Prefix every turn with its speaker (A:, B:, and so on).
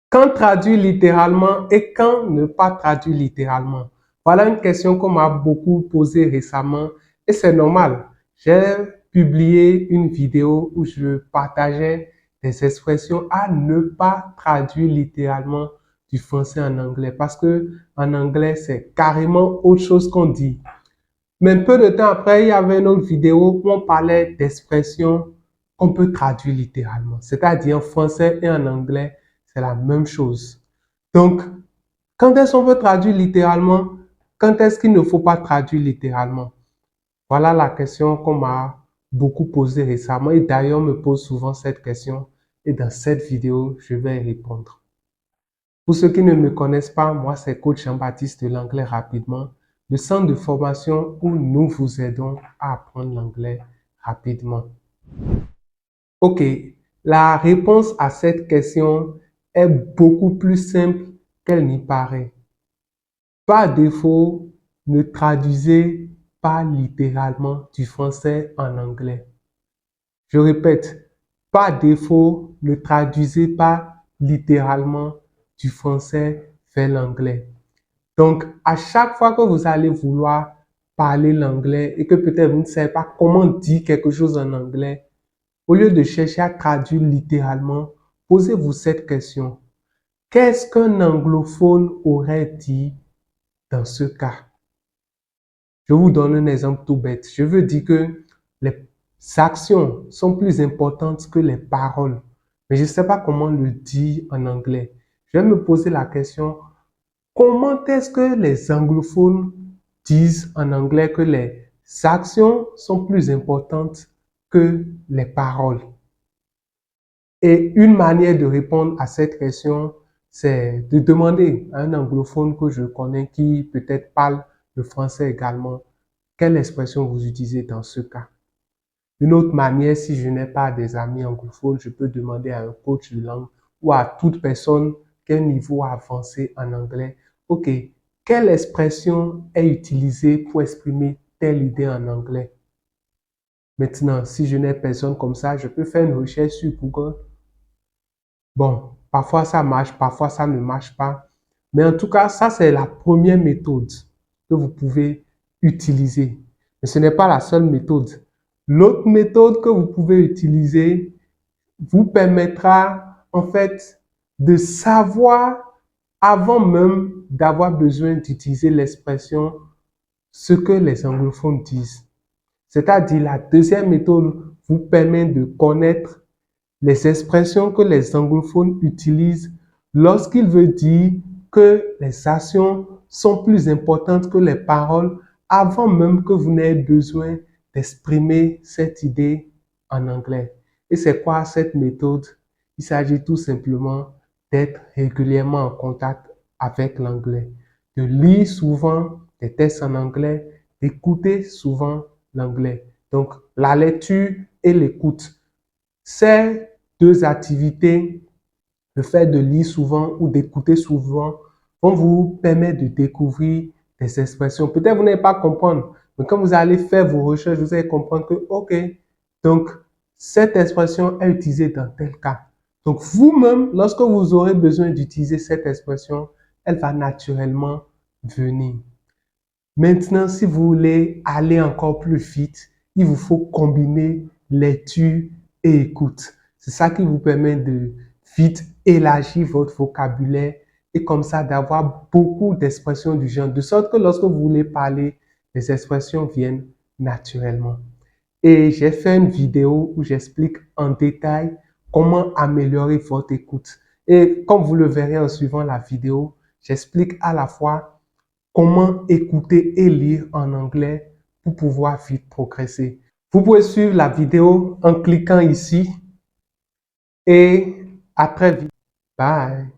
A: Quand traduire littéralement et quand ne pas traduire littéralement? Voilà une question qu'on m'a beaucoup posée récemment et c'est normal. J'ai publié une vidéo où je partageais des expressions à ne pas traduire littéralement du français en anglais parce que en anglais, c'est carrément autre chose qu'on dit. Mais peu de temps après, il y avait une autre vidéo où on parlait d'expressions qu'on peut traduire littéralement. C'est-à-dire en français et en anglais, c'est la même chose. Donc, quand est-ce qu'on veut traduire littéralement? Quand est-ce qu'il ne faut pas traduire littéralement? Voilà la question qu'on m'a beaucoup posée récemment et d'ailleurs me pose souvent cette question et dans cette vidéo, je vais y répondre. Pour ceux qui ne me connaissent pas, moi c'est Coach Jean-Baptiste de l'anglais rapidement, le centre de formation où nous vous aidons à apprendre l'anglais rapidement. Ok, la réponse à cette question est beaucoup plus simple qu'elle n'y paraît. Par défaut, ne traduisez pas littéralement du français en anglais. Je répète, par défaut, ne traduisez pas littéralement du français vers l'anglais. Donc, à chaque fois que vous allez vouloir parler l'anglais et que peut-être vous ne savez pas comment dire quelque chose en anglais, au lieu de chercher à traduire littéralement, posez-vous cette question. Qu'est-ce qu'un anglophone aurait dit dans ce cas? Je vous donne un exemple tout bête. Je veux dire que les actions sont plus importantes que les paroles. Mais je ne sais pas comment le dire en anglais. Je vais me poser la question, comment est-ce que les anglophones disent en anglais que les actions sont plus importantes que les paroles? Et une manière de répondre à cette question, c'est de demander à un anglophone que je connais qui peut-être parle le français également, quelle expression vous utilisez dans ce cas? Une autre manière, si je n'ai pas des amis anglophones, je peux demander à un coach de langue ou à toute personne qui a un niveau avancé en anglais, OK, quelle expression est utilisée pour exprimer telle idée en anglais? Maintenant, si je n'ai personne comme ça, je peux faire une recherche sur Google. Bon, parfois ça marche, parfois ça ne marche pas. Mais en tout cas, ça, c'est la première méthode que vous pouvez utiliser. Mais ce n'est pas la seule méthode. L'autre méthode que vous pouvez utiliser vous permettra en fait de savoir avant même d'avoir besoin d'utiliser l'expression ce que les anglophones disent. C'est-à-dire la deuxième méthode vous permet de connaître les expressions que les anglophones utilisent lorsqu'ils veulent dire que les actions sont plus importantes que les paroles avant même que vous n'ayez besoin d'exprimer cette idée en anglais. Et c'est quoi cette méthode? Il s'agit tout simplement d'être régulièrement en contact avec l'anglais, de lire souvent des textes en anglais, d'écouter souvent l'anglais. Donc, la lecture et l'écoute. Ces deux activités, le fait de lire souvent ou d'écouter souvent, vont vous permettre de découvrir des expressions. Peut-être vous n'allez pas comprendre, mais quand vous allez faire vos recherches, vous allez comprendre que, OK, donc cette expression est utilisée dans tel cas. Donc vous-même, lorsque vous aurez besoin d'utiliser cette expression, elle va naturellement venir. Maintenant, si vous voulez aller encore plus vite, il vous faut combiner lecture et écoute. C'est ça qui vous permet de vite élargir votre vocabulaire et comme ça d'avoir beaucoup d'expressions du genre, de sorte que lorsque vous voulez parler, les expressions viennent naturellement. Et j'ai fait une vidéo où j'explique en détail comment améliorer votre écoute. Et comme vous le verrez en suivant la vidéo, j'explique à la fois comment écouter et lire en anglais pour pouvoir vite progresser. Vous pouvez suivre la vidéo en cliquant ici et à très vite. Bye.